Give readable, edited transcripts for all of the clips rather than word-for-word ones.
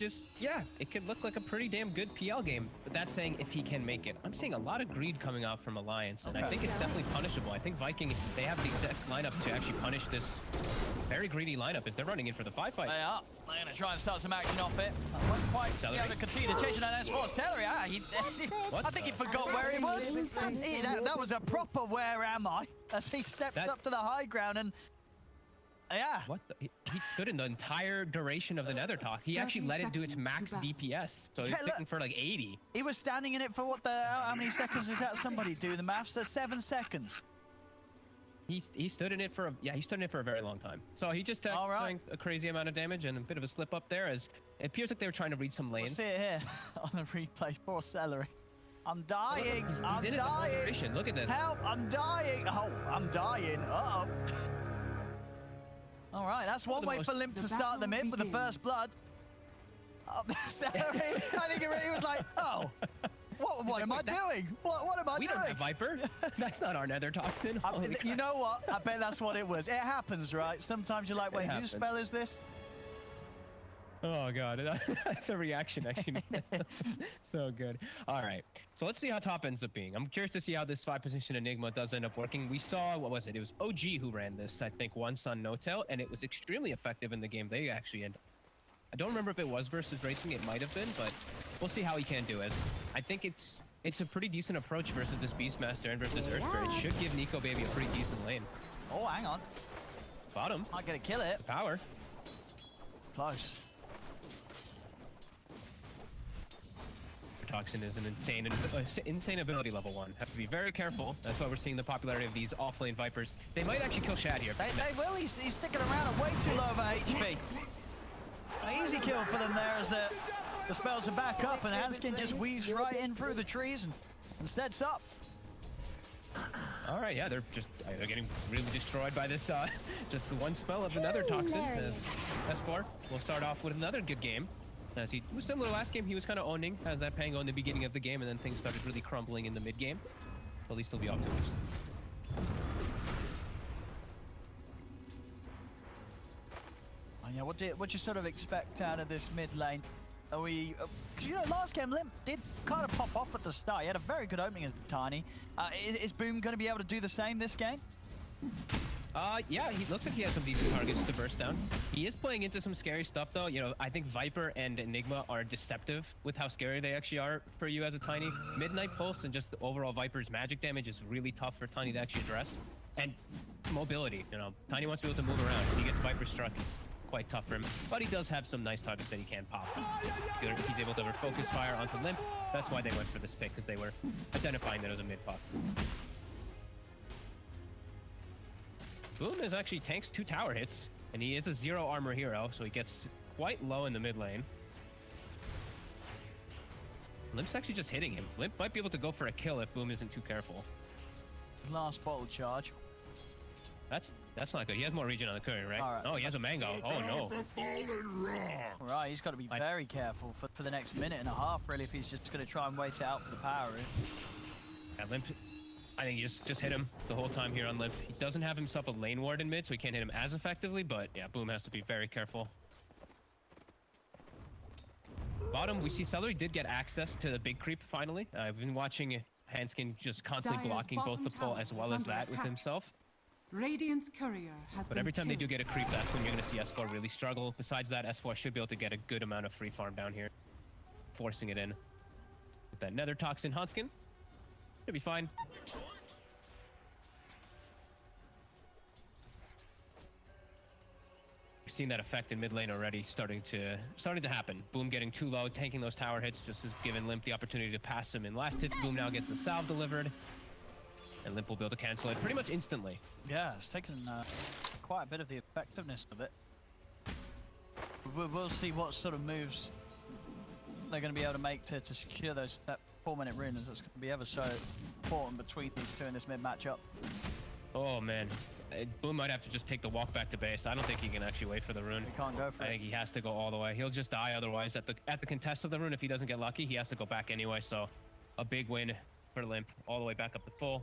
just, yeah, it could look like a pretty damn good PL game. But that's saying if he can make it. I'm seeing a lot of greed coming out from Alliance, and I think it's definitely punishable. I think Viking, they have the exact lineup to actually punish this very greedy lineup as they're running in for the 5 fight. They are. They're going to try and start some action off it. I won't quite be able to continue to chase it on S4. Seleri, I think he forgot where he was. That was a proper where am I? As he steps up to the high ground and yeah. What? He stood in the entire duration of the Nether Talk. He actually let it do its max DPS. So he's sticking for like 80. He was standing in it for what how many seconds is that? Somebody do the maths. That's 7 seconds. He stood in it for a very long time. So he just took a crazy amount of damage and a bit of a slip up there, as it appears like they were trying to read some lanes. We'll see it here on the replay. Poor Seleri. I'm dying. He's in dying. Look at this. Help! I'm dying. Oh, I'm dying. Uh-oh. All right, that's one way for LIMMP to start the mid with the first blood. Oh, Seleri, I think he was like, oh. What am I doing? What am I doing? We don't have Viper. That's not our Nether Toxin. You know what? I bet that's what it was. It happens, right? Sometimes you're like, wait, whose spell is this? Oh, God. The reaction actually so good. All right. So let's see how top ends up being. I'm curious to see how this 5-position Enigma does end up working. We saw, what was it? It was OG who ran this, I think, once on No Tail, and it was extremely effective in the game they actually ended. I don't remember if it was versus Racing. It might have been, but we'll see how he can do it. I think it's a pretty decent approach versus this Beastmaster and versus Earthbear. It should give Nikobaby a pretty decent lane. Oh, hang on. Bottom. Not gonna kill it. The power. Close. Toxin is an insane ability level 1. Have to be very careful. That's why we're seeing the popularity of these offlane Vipers. They might actually kill Shad here. They will. He's sticking around at way too low of a HP. An easy kill for them there as the spells are back up and Handsken just weaves right in through the trees and sets up. All right, yeah, they're getting really destroyed by this just the one spell of another Toxin. S4 will start off with another good game. As he was similar last game, he was kind of owning as that Pango in the beginning of the game, and then things started really crumbling in the mid game. At least he'll be off to it. Yeah, what do you sort of expect out of this mid lane? Are we? Because you know, last game LIMMP did kind of pop off at the start. He had a very good opening as the Tiny. Is Boom going to be able to do the same this game? Yeah, he looks like he has some decent targets to burst down. He is playing into some scary stuff, though. You know, I think Viper and Enigma are deceptive with how scary they actually are for you as a Tiny. Midnight Pulse and just the overall Viper's magic damage is really tough for Tiny to actually address. And mobility, you know, Tiny wants to be able to move around. When he gets Viper struck, it's quite tough for him. But he does have some nice targets that he can pop. He's able to focus fire onto LIMMP. That's why they went for this pick, because they were identifying that it was a mid pop. Boom is actually tanks 2 tower hits, and he is a 0 armor hero, so he gets quite low in the mid lane. LIMMP's actually just hitting him. LIMMP might be able to go for a kill if Boom isn't too careful. Last bottle charge. That's not good. He has more regen on the current, right? Right. Oh, he has a mango. Oh, no. Right, he's got to be very careful for the next minute and a half, really, if he's just going to try and wait it out for the power. Yeah, LIMMP, I think he just hit him the whole time here on LIMMP. He doesn't have himself a lane ward in mid, so he can't hit him as effectively, but yeah, Boom has to be very careful. Bottom, we see Seleri did get access to the big creep finally. I've been watching Handsken just constantly blocking both the pull as well as that with himself. Radiant's courier has But every time they do get a creep, that's when you're going to see S4 really struggle. Besides that, S4 should be able to get a good amount of free farm down here, forcing it in. With that Nether Toxin Handsken, should be fine. We've seen that effect in mid lane already starting to happen. Boom getting too low, tanking those tower hits, just has given LIMMP the opportunity to pass him in last hits. Boom now gets the salve delivered. And LIMMP will be able to cancel it pretty much instantly. Yeah, it's taken quite a bit of the effectiveness of it. We'll see what sort of moves they're going to be able to make to secure that 4-minute rune, as it's going to be ever so important between these two in this mid matchup. Oh man, Boom might have to just take the walk back to base. I don't think he can actually wait for the rune. He can't go for it. I think he has to go all the way. He'll just die otherwise at the contest of the rune. If he doesn't get lucky, he has to go back anyway. So a big win for LIMMP all the way back up to full.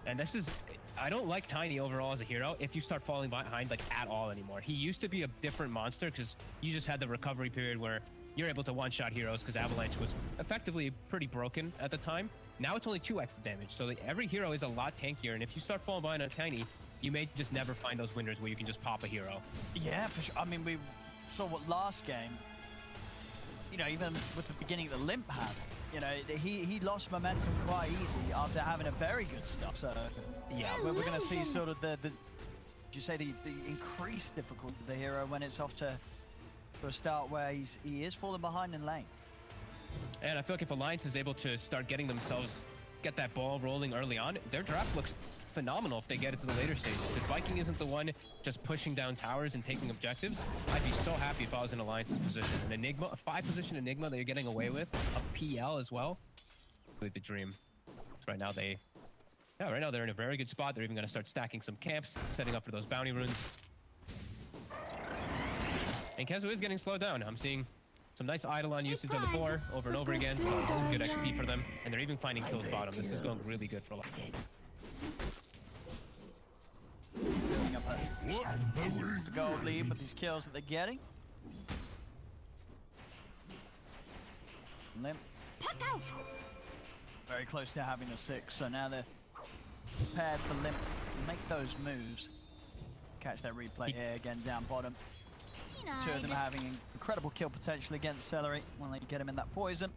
And this is, I don't like Tiny overall as a hero if you start falling behind like at all anymore. He used to be a different monster because you just had the recovery period where you're able to one-shot heroes because Avalanche was effectively pretty broken at the time. Now it's only 2x the damage, so every hero is a lot tankier, and if you start falling behind on Tiny, you may just never find those winners where you can just pop a hero. Yeah, for sure. I mean, we saw what last game, you know, even with the beginning of the LIMMP had, you know, he lost momentum quite easy after having a very good start. So, yeah, we're going to see sort of the increased difficulty of the hero when it's off to a start where he is falling behind in lane. And I feel like if Alliance is able to start getting themselves, get that ball rolling early on, their draft looks phenomenal if they get it to the later stages. If Viking isn't the one just pushing down towers and taking objectives, I'd be so happy if I was in Alliance's position. An Enigma, a 5-position Enigma that you're getting away with, a PL as well, really the dream. So right now they're in a very good spot. They're even going to start stacking some camps, setting up for those bounty runes. And Kezu is getting slowed down. I'm seeing some nice Eidolon usage on the board over and over again, so some good XP for them. And they're even finding kills bottom. This is going really good for Alliance. Building up a gold lead with these kills that they're getting. LIMMP very close to having a 6, so now they're prepared for LIMMP to make those moves. Catch that replay here again down bottom. Two of them having incredible kill potential against Seleri when they get him in that poison.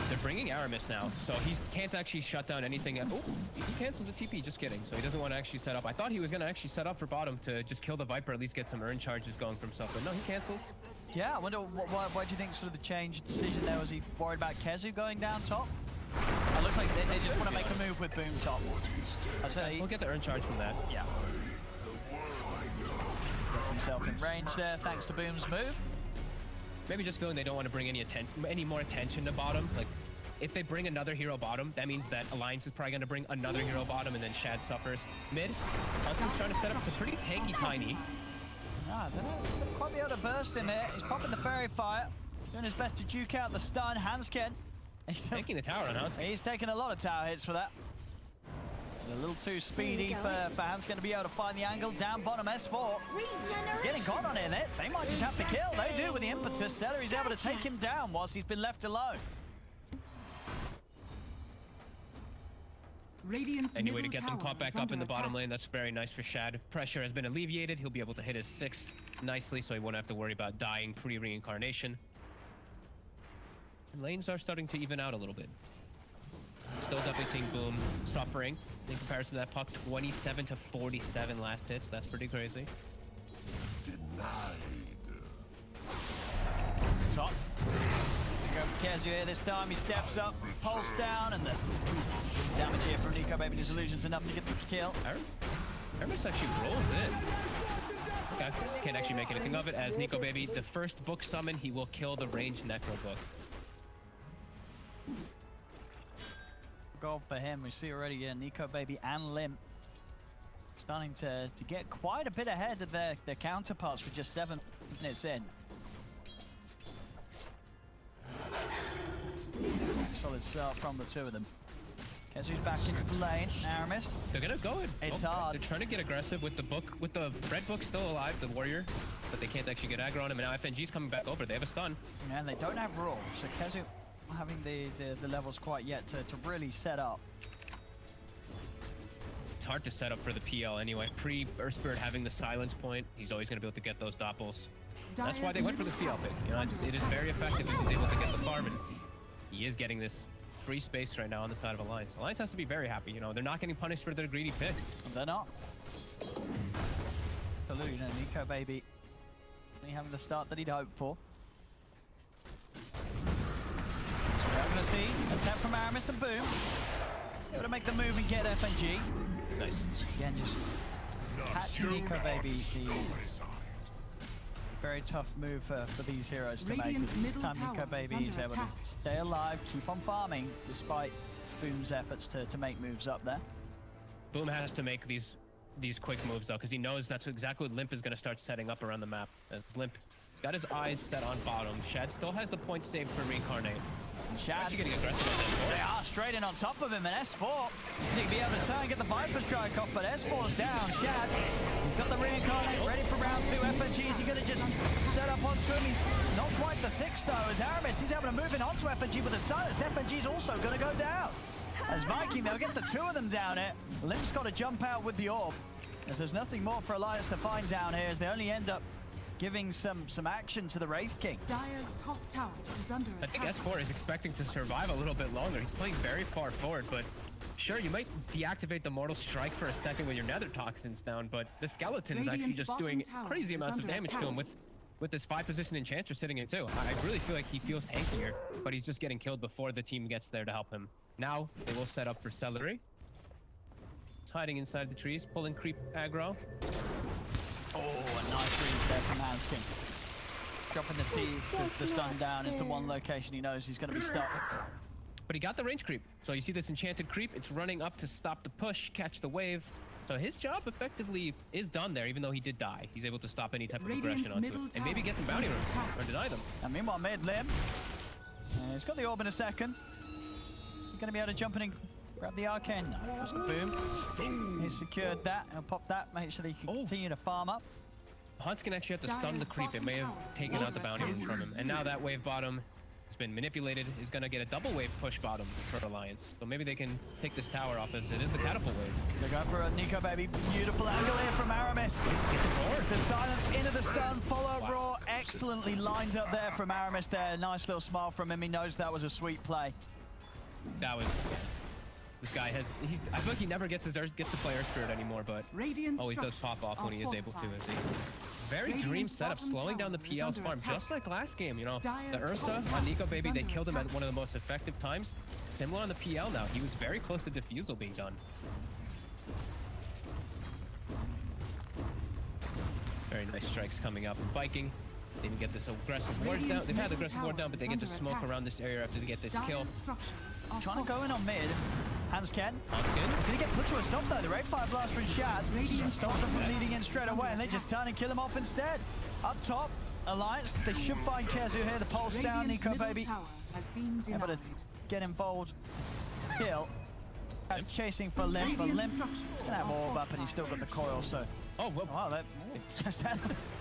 They're bringing Aramis now, so he can't actually shut down anything. Oh, he cancels the TP, just kidding. So he doesn't want to actually set up. I thought he was going to actually set up for bottom to just kill the Viper, at least get some earn charges going for himself, but no, he cancels. Yeah, I wonder why do you think sort of the change decision there? Was he worried about Kezu going down top? It looks like they just want to make a move with Boom top. We'll get the earn charge from that. Yeah. Gets himself in range there, thanks to Boom's move. Maybe just feeling they don't want to bring any more attention to bottom. Like, if they bring another hero bottom, that means that Alliance is probably going to bring another hero bottom, and then Shad suffers. Mid, Hudson's trying to set up. It's a pretty tanky Tiny. Ah, they're not quite be able to burst in there. He's popping the fairy fire, doing his best to duke out the stun. Handsken. He's taking the tower on Handsken. He's taking a lot of tower hits for that. A little too speedy for Handsken to be able to find the angle. Down bottom, S4. He's getting caught on it. They might just have to kill. They do with the impetus. Seleri's able to take him down whilst he's been left alone. Any way to get them caught back up in the bottom lane, that's very nice for Shad. Pressure has been alleviated. He'll be able to hit his 6 nicely, so he won't have to worry about dying pre-reincarnation. And lanes are starting to even out a little bit. Still definitely seeing Boom suffering in comparison to that puck. 27 to 47 last hits. That's pretty crazy. Denied. Top. Go for Kezu here this time. He steps up, pulse down, and the damage here from Nikobaby Disillusion's enough to get the kill. Aramis actually rolls in. Okay, can't actually make anything of it as Nikobaby, the first book summon, he will kill the ranged Necro book. Goal for him. We see already Nikobaby and LIMMP starting to get quite a bit ahead of their counterparts for just 7 minutes in. Solid start from the two of them. Kezu's back into the lane. Aramis. They're gonna go in. It's hard. They're trying to get aggressive with the book, with the red book still alive, the warrior, but they can't actually get aggro on him. And now FNG's coming back over. They have a stun. And they don't have roll, so Kezu not having the levels quite yet to really set up. It's hard to set up for the PL anyway. Pre-Earth Spirit having the silence point, he's always gonna be able to get those doppels. That's why they went for the PL pick. You know, it is very effective if he's able to get the farm, and he is getting this free space right now on the side of Alliance. Alliance has to be very happy. You know, they're not getting punished for their greedy picks. They're not. So, you know, Nikobaby having the start that he'd hoped for. So we're going to see a tap from Aramis and Boom. Able to make the move and get FNG. Nice. Again, just catching Nikobaby. Very tough move for these heroes to make. This time Nikobaby is able to stay alive, keep on farming, despite Boom's efforts to make moves up there. Boom has to make these quick moves though, because he knows that's exactly what LIMMP is going to start setting up around the map. As LIMMP Got his eyes set on bottom. Shad still has the point saved for Reincarnate. Shad Actually getting aggressive on They that. are straight in on top of him, and S4 he's going to be able to turn and get the Viper strike off, but S4's down. Shad, he's got the Reincarnate ready for round 2. FNG, is he going to just set up onto him? He's not quite the 6 though, as Aramis, he's able to move in onto FNG with the silence. FNG's also going to go down. As Viking, they'll get the 2 of them down here. Limp's got to jump out with the orb, as there's nothing more for Alliance to find down here, as they only end up giving some action to the Wraith King. Dire's top tower is under I attack. think S4 is expecting to survive a little bit longer. He's playing very far forward, but sure, you might deactivate the Mortal Strike for a second when your Nether Toxin's down, but the Skeleton is actually Radiant's just bottom doing tower crazy is amounts of under damage to attack. him with this 5-position Enchantress sitting in too. I really feel like he feels tankier, but he's just getting killed before the team gets there to help him. Now, they will set up for Seleri. It's hiding inside the trees, pulling creep aggro. Oh, a nice read there from Handsken. Dropping the T, the stun down is the one location he knows he's going to be stuck. But he got the range creep. So you see this enchanted creep, it's running up to stop the push, catch the wave. So his job effectively is done there, even though he did die. He's able to stop any type of Radiant's aggression onto middle it. And maybe get some tower bounty is runs, under attack. or deny them. And meanwhile, mid-limb, he's got the orb in a second. He's going to be able to jump in and grab the arcane. No, just boom. He's secured that. He'll pop that, make sure that he can continue to farm up. Handsken actually had to stun the Dire's creep. It bottom may have tower taken is out the under bounty attack. runes from him. And now that wave bottom has been manipulated, is going to get a double wave push bottom for Alliance. So maybe they can take this tower off, as it is the catapult wave. They're going for a Nikobaby. Beautiful angle here from Aramis. Get the board. The silence into the stun, follow raw. Excellently lined up there from Aramis there. Nice little smile from him. He knows that was a sweet play. That was... This guy has... I feel like he never gets to play Air Spirit anymore, but Radiant always does pop structures off when are he is able to. fortified. As he, very Dream Radiant's setup, bottom slowing down the tower is PL's under farm, attack. just like last game, you know. Dire's The Ursa top on tower is Nikobaby, they under killed him at attack. one of the most effective times. Similar on the PL now. He was very close to Diffusal being done. Very nice strikes coming out from Viking. They even get this aggressive ward down. Radiant's They've had the middle aggressive ward tower down, but they is get to under smoke attack. around this area after they get this kill. Dire's structures are Trying to go in on mid. Handsken. Handsken. He's going to get put to a stop though. The Raid Fire Blast from Shad stops them from leading in straight away, and they just turn and kill him off instead. Up top, Alliance, they should find Kezu here. The pulse down, Radiant's middle Nikobaby tower has been able to denied. get involved. Kill. Chasing for Limp, but Radiant Limp structures going to have are orb up, and he's still got the coil, so... Oh, well, Wow, that...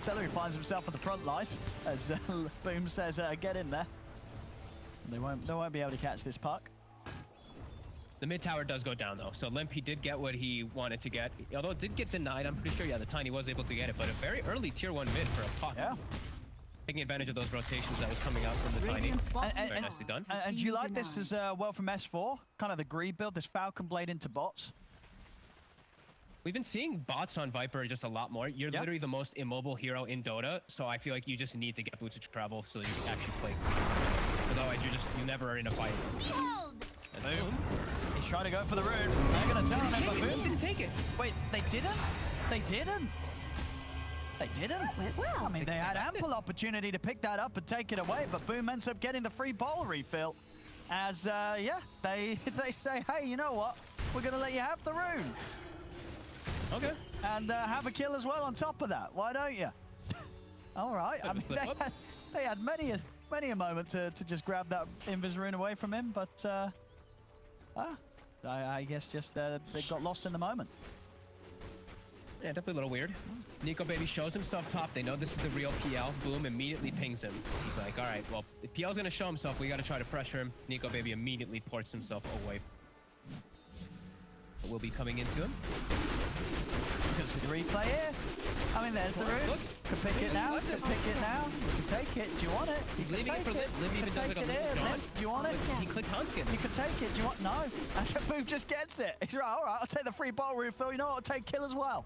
Seleri finds himself on the front lines, as Boom says, get in there. They won't be able to catch this puck. the mid tower does go down though. So LIMMP, he did get what he wanted to get. Although it did get denied, I'm pretty sure, yeah, the Tiny was able to get it, but a very early tier 1 mid for a puck. Yeah. Taking advantage of those rotations that was coming out from the Tiny. Radiant's bottom And- Very tower nicely done. has And do you been like this denied. as well from S4? Kind of the greed build, this Falcon Blade into bots? We've been seeing bots on Viper just a lot more. You're Yep. literally the most immobile hero in Dota, so I feel like you just need to get boots of travel so that you can actually play. Otherwise, you never are in a fight. Boom. He's trying to go for the rune. They're going to turn him, but Boom Boom. didn't take it. Wait, they didn't? They didn't? They didn't? Went well. I mean, they had ample opportunity to pick that up and take it away, but Boom ends up getting the free bottle refill. As, yeah, they say, hey, you know what? We're going to let you have the rune. Okay. And have a kill as well on top of that. Why don't you? All right. I mean, they had many a moment to just grab that Invis rune away from him, but I guess just they got lost in the moment. Yeah, definitely a little weird. Nikobaby shows himself top. They know this is the real PL. Boom immediately pings him. He's like, all right, well, if PL's going to show himself, we got to try to pressure him. Nikobaby immediately ports himself away. We'll be coming into him. You can see the replay here. I mean, there's the rune. Look. Could pick it now. Could pick it now. You can take it. Do you want it? He's You can leaving it take for Limp. Limp You even can does take like a it little here. John. Limp, do you want it? He clicked Handsken. You can take it. Do you want? No. And Boom just gets it. He's right. All right. I'll take the free bottle refill. You know what? I'll take kill as well.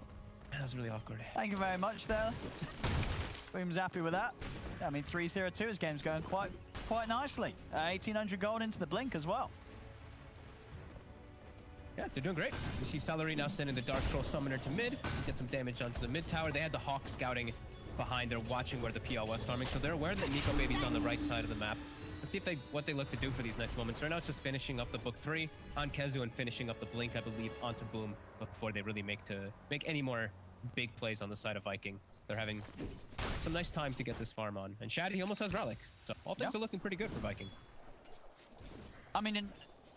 That was really awkward. Thank you very much there. Boom's happy with that. I mean, 3-0-2, his game's going quite nicely. 1,800 gold into the blink as well. Yeah, they're doing great. We see Seleri now sending the Dark Troll Summoner to mid. Get some damage onto the mid tower. They had the Hawk scouting behind. They're watching where the PL was farming, so they're aware that Nikobaby's on the right side of the map. Let's see if what they look to do for these next moments. Right now, it's just finishing up the Book 3 on Kezu and finishing up the Blink, I believe, onto Boom before they really make any more big plays on the side of Viking. they're having some nice time to get this farm on. And Shad, he almost has Relic. So all things are looking pretty good for Viking. I mean,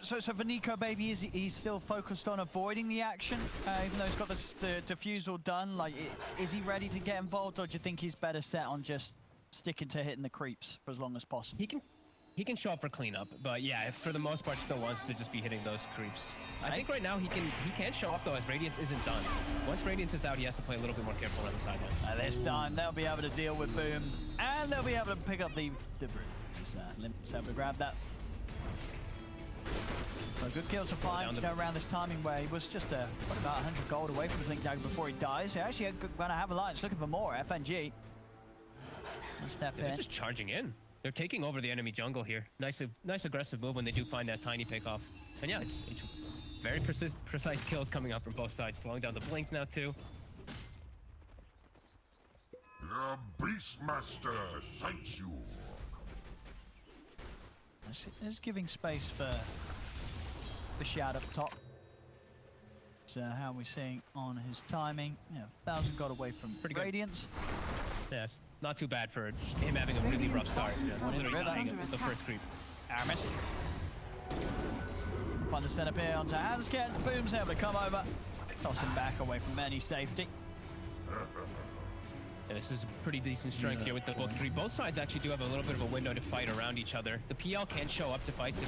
so for Nikobaby, he's still focused on avoiding the action, even though he's got the defusal done. Like, is he ready to get involved, or do you think he's better set on just sticking to hitting the creeps for as long as possible? He can show up for cleanup, but yeah, for the most part, still wants to just be hitting those creeps. I think right now he can show up though, as Radiance isn't done. Once Radiance is out, he has to play a little bit more careful on the side now. This time they'll be able to deal with Boom, and they'll be able to pick up the Broom. LIMMP's able to grab that. So good kill to find to go around this timing where he was just what, about 100 gold away from the Blink Dagger before he dies. He actually going to have Alliance looking for more. FNG. Step in. They're just charging in. They're taking over the enemy jungle here. Nice aggressive move when they do find that tiny pick off. And yeah, it's very precise kills coming up from both sides. Slowing down the Blink now too. The Beastmaster thanks you. It's giving space for the Shad up top. So how are we seeing on his timing? Yeah, 1,000 got away from Radiance. Yeah, not too bad for him having a really rough start. Literally nothing at the first creep. Aramis. Find the setup here onto Handsken. Boom's able to come over. Toss him back away from any safety. Yeah, this is a pretty decent strength here with the book 3. Both sides actually do have a little bit of a window to fight around each other. The PL can show up to fights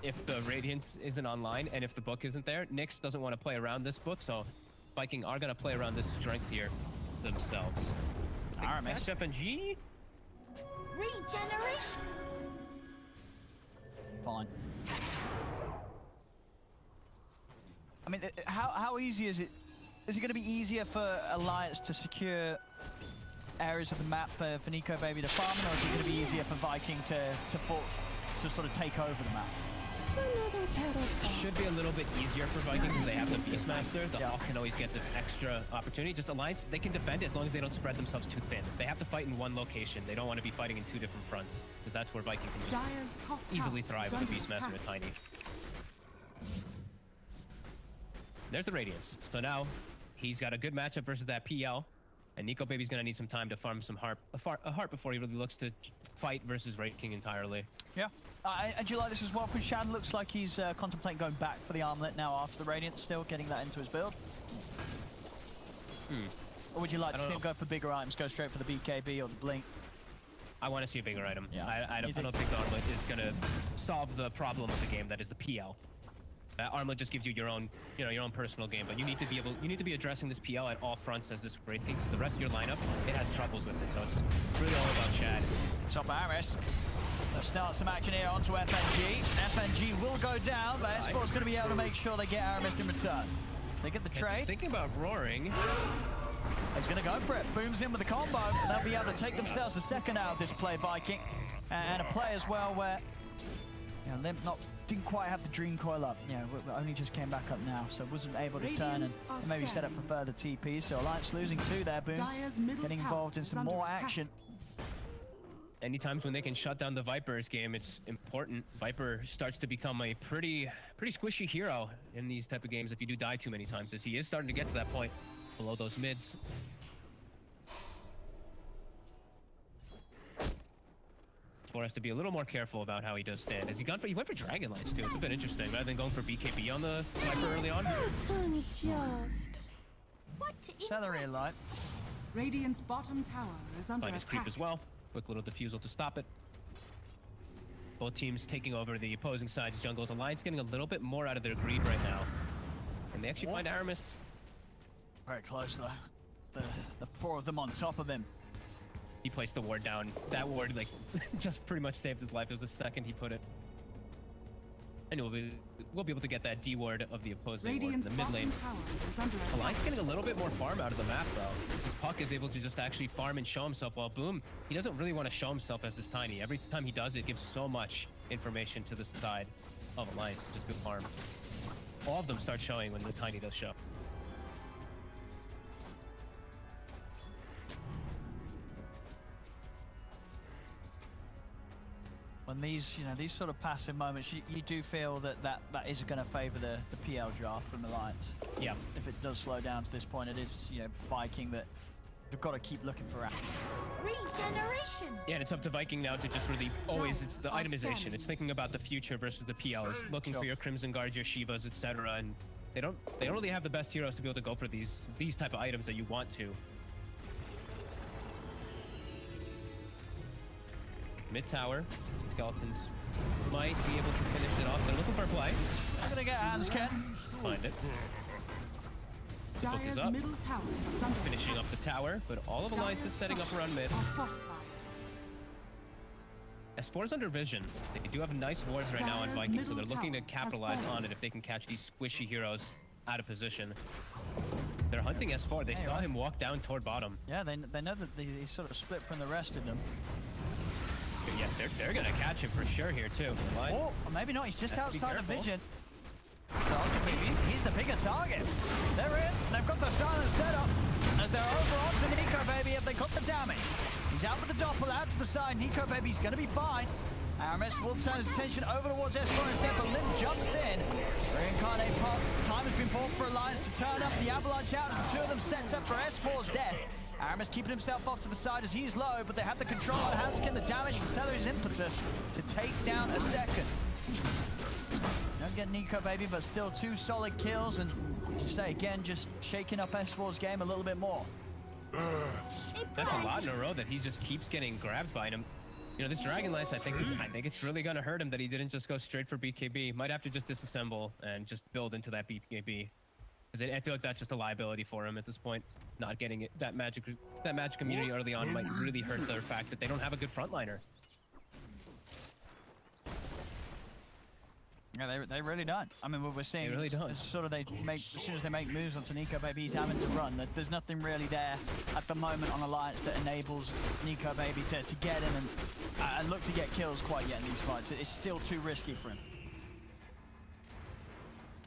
if the Radiance isn't online and if the book isn't there. Nyx doesn't want to play around this book, so Viking are going to play around this strength here themselves. Aramis. FNG. Regeneration. Fine. I mean, how easy is it? Is it going to be easier for Alliance to secure areas of the map for Nikobaby to farm, or is it going to be easier for Viking to sort of take over the map? Should be a little bit easier for Vikings because they have the Beastmaster. The Hawk can always get this extra opportunity. Just Alliance, they can defend it as long as they don't spread themselves too thin. They have to fight in one location. They don't want to be fighting in 2 different fronts because that's where Viking can just easily thrive with the Beastmaster and Tiny. There's the Radiance. So now he's got a good matchup versus that PL. And Nikobaby's going to need some time to farm some a heart before he really looks to fight versus Wraith King entirely. Yeah. And do you like this as well for Shad? Looks like he's contemplating going back for the armlet now after the Radiance, still getting that into his build. Or would you like to see him go for bigger items, go straight for the BKB or the Blink? I want to see a bigger item. Yeah. I don't think the armlet is going to solve the problem of the game that is the PL. Armlet just gives you your own, your own personal game, but you need to be addressing this PL at all fronts as this Wraith King, because the rest of your lineup, it has troubles with it, so it's really all about Shad. Top Aramis. Let's start some action here onto FNG. FNG will go down, but Esport's going to be able to make sure they get Aramis in return. So they get the trade. Thinking about roaring. He's going to go for it. Booms in with the combo, and they'll be able to take themselves a second out of this play, Viking. And a play as well where LIMMP didn't quite have the Dream Coil up. We only just came back up now, so wasn't able to turn and maybe set up for further TPs. So Alliance losing 2 there, Boom. Getting involved in some more action. Any times when they can shut down the Viper's game, it's important. Viper starts to become a pretty squishy hero in these type of games if you do die too many times, as he is starting to get to that point below those mids. For us to be a little more careful about how he does stand. He went for Dragon Lights too. It's a bit interesting rather than going for BKB on the Viper early on. That's unjust. What? Seleri light. Radiant's bottom tower is under Find his attack. creep as well. Quick little defusal to stop it. Both teams taking over the opposing side's jungles. Alliance getting a little bit more out of their greed right now. And they actually find Aramis. Very close though. The 4 of them on top of him. He placed the ward down. That ward, just pretty much saved his life. It was the second he put it. And we'll be able to get that D ward of the opposing ward in the mid lane. Alliance getting a little bit more farm out of the map, though. This Puck is able to just actually farm and show himself, while Boom, he doesn't really want to show himself as this Tiny. Every time he does, it gives so much information to the side of Alliance to just be farmed. All of them start showing when the Tiny does show. When these sort of passive moments, you do feel that is going to favor the PL draft from Alliance. Yeah. If it does slow down to this point, it is Viking that We've got to keep looking for that. Regeneration. Yeah, and it's up to Viking now to just really always, it's the itemization. It's thinking about the future versus the PLs, looking for your Crimson Guards, your Shivas, etc. And they don't really have the best heroes to be able to go for these type of items that you want to. Mid tower, Skeletons might be able to finish it off. They're looking for a play. I'm gonna get Handsken. Find it. Book is Dire's up. middle tower is under Finishing attack. up the tower, but all of Alliance is setting up around mid. Are fortified. S4's under vision. They do have nice wards right now on Dire's Vikings, so they're middle looking to tower capitalize has fallen. on it if they can catch these squishy heroes out of position. They're hunting S4. They saw him walk down toward bottom. Yeah, they know that he's sort of split from the rest of them. But yeah, they're gonna catch him for sure here too. Why? Oh, or maybe not. He's just Have to be outside of careful. vision. But also, he's the bigger target. They're in. They've got the silence set up. As they're over onto Nikobaby, have they got the damage? He's out with the doppel out to the side. Nikobaby's going to be fine. Aramis will turn his attention over towards S4 instead, but LIMMP jumps in. Reincarnate popped. Time has been bought for Alliance to turn up. The avalanche out as the two of them sets up for S4's death. Aramis keeping himself off to the side as he's low, but they have the control on Handsken, the damage for Seleri's impetus to take down a second. Don't get Nikobaby, but still 2 solid kills, and as you say again, just shaking up S4's game a little bit more. That's a lot in a row that he just keeps getting grabbed by him. You know, this Dragon Lance, I think it's really gonna hurt him that he didn't just go straight for BKB. Might have to just disassemble and just build into that BKB. Because I feel like that's just a liability for him at this point. Not getting it, that magic immunity early on might really hurt the fact that they don't have a good frontliner. Yeah, they really don't. I mean, what we're seeing, They really don't. is sort of as soon as they make moves onto Nikobaby, he's having to run. There's nothing really there at the moment on Alliance that enables Nikobaby to get in and look to get kills quite yet in these fights. It's still too risky for him.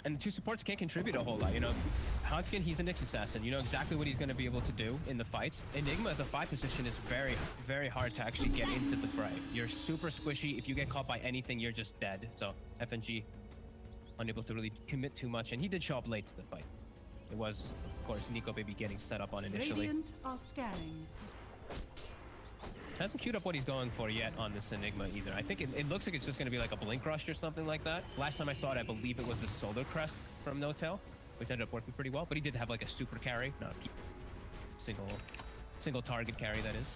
And the 2 supports can't contribute a whole lot, you know. Handsken, he's a Nyx assassin. You know exactly what he's going to be able to do in the fights. Enigma as a 5 position is very, very hard to actually get into the fray. You're super squishy. If you get caught by anything, you're just dead. So FNG unable to really commit too much, and he did show up late to the fight. It was, of course, Nikobaby getting set up on initially. Radiant are scanning. Hasn't queued up what he's going for yet on this Enigma either. I think it looks like it's just going to be like a Blink Rush or something like that. Last time I saw it, I believe it was the Solar Crest from No Tail, which ended up working pretty well. But he did have like a super carry, not a single target carry, that is.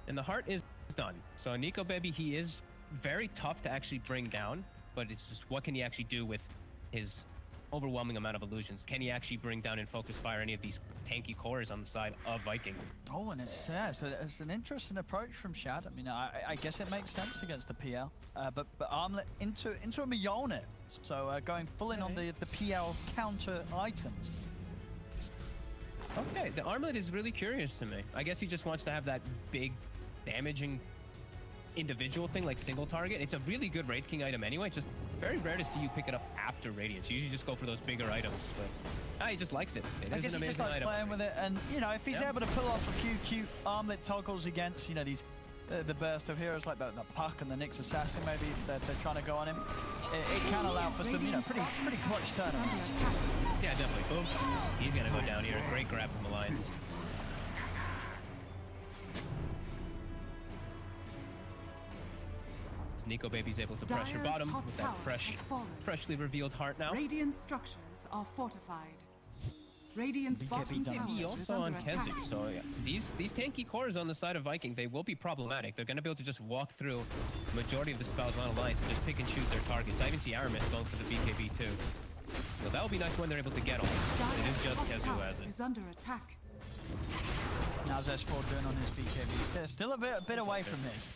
And the heart is done. So Nikobaby, he is very tough to actually bring down, but it's just what can he actually do with his overwhelming amount of illusions? Can he actually bring down and focus fire any of these tanky cores on the side of Viking? Oh, and it's an interesting approach from Shad. I mean, I guess it makes sense against the PL, but Armlet into a Mjolnir, so going full in on the PL counter items. Okay, the Armlet is really curious to me. I guess he just wants to have that big damaging individual thing like single target. It's a really good Wraith King item anyway. Just very rare to see you pick it up after Radiance. You usually just go for those bigger items, but he just likes it. It I is guess an he just amazing likes item. playing with it, and you know, if he's able to pull off a few cute Armlet toggles against, you know, these the burst of heroes like the Puck and the Nyx Assassin, maybe if they're trying to go on him, it can allow for some, you know, pretty clutch tournaments. Yeah, definitely. Boom. He's gonna go down here. Great grab from Alliance. Nikobaby's able to pressure Dire's bottom top with that tower has fallen. freshly revealed heart now. Radiant structures are fortified. Radiant's bottom done. tower He is also under on attack. Kezu, so yeah, these tanky cores on the side of Viking, they will be problematic. They're going to be able to just walk through the majority of the spells on Alliance and just pick and choose their targets. I even see Aramis going for the BKB too. So that will be nice when they're able to get on. It is just Kezu who has it. Is under attack. How's S4 doing on his BKB? Still a bit away from his.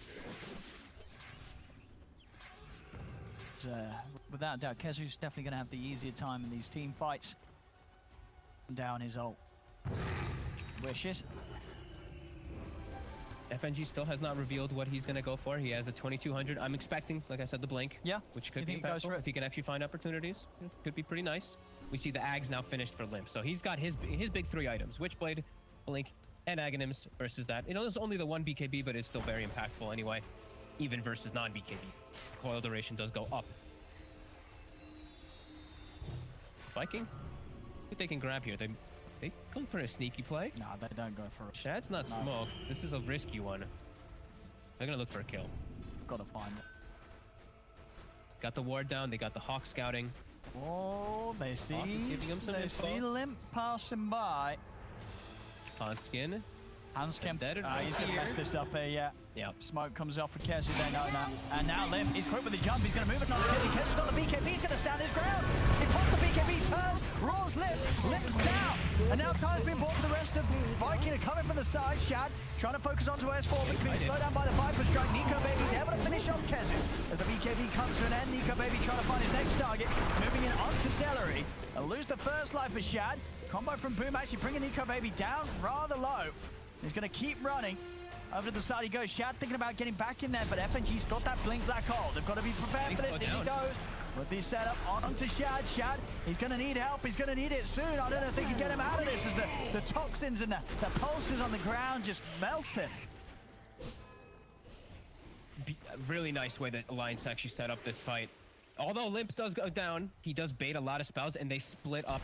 Without doubt, Kezu's definitely going to have the easier time in these team fights. Down his ult. Wishes. FNG still has not revealed what he's going to go for. He has a 2200. I'm expecting, like I said, the blink. Yeah. Which could You be think he goes for impactful it? if he can actually find opportunities. Could be pretty nice. We see the Ags now finished for LIMMP. So he's got his big 3 items. Witchblade, Blink, and Aghanim's versus that. You know, there's only the 1 BKB, but it's still very impactful anyway. Even versus non-BKB. Coil duration does go up. Viking. I think they can grab here. They go for a sneaky play. No, they don't go for it. Shad's not smoke. This is a risky one. They're gonna look for a kill. Gotta find it. Got the ward down. They got the Hawk scouting. Oh, they see. Giving him some They info. see LIMMP passing by. Handsken. Handsken. Dead He's gonna mess this up here. Yeah. Yeah. Smoke comes off for Kezu, they know that. And now LIMMP, he's quick with the jump, he's going to move it on to Kezu. Kezu's got the BKB, he's going to stand his ground. He pops the BKB, turns, roars LIMP's down. And now time's been bought for the rest of Viking are coming from the side. Shad trying to focus onto S4, but being slowed down by the Viper strike. Nikobaby's able to finish off Kezu. As the BKB comes to an end, Nikobaby trying to find his next target. Moving in onto Seleri. They'll lose the first life for Shad. Combo from Boom actually bringing Nikobaby down rather low. He's going to keep running. Over to the side he goes. Shad thinking about getting back in there, but FNG's got that blink black hole. They've got to be prepared for this. Here he goes. With the setup onto Shad. Shad, he's going to need help. He's going to need it soon. I don't know if they can get him out of this as the toxins and the pulses on the ground just melt him. Really nice way that Alliance actually set up this fight. Although LIMMP does go down, he does bait a lot of spells, and they split up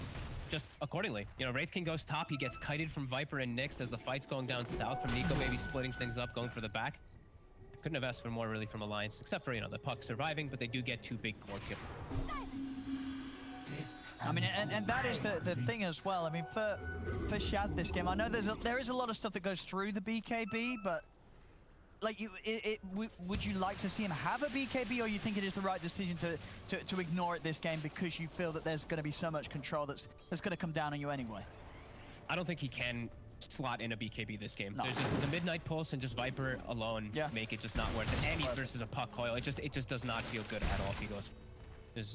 just accordingly. You know, Wraith King goes top, he gets kited from Viper and Nyx as the fight's going down south from Nikobaby splitting things up, going for the back. Couldn't have asked for more really from Alliance, except for, you know, the puck surviving, but they do get 2 big core kills. I mean, and that is the thing as well. I mean, for Shad this game, I know there is a lot of stuff that goes through the BKB, but like, would you like to see him have a BKB, or you think it is the right decision to ignore it this game because you feel that there's going to be so much control that's going to come down on you anyway? I don't think he can slot in a BKB this game. No. There's just the Midnight Pulse and just Viper alone make it just not worth it. And he's versus a puck coil. It just does not feel good at all if he goes.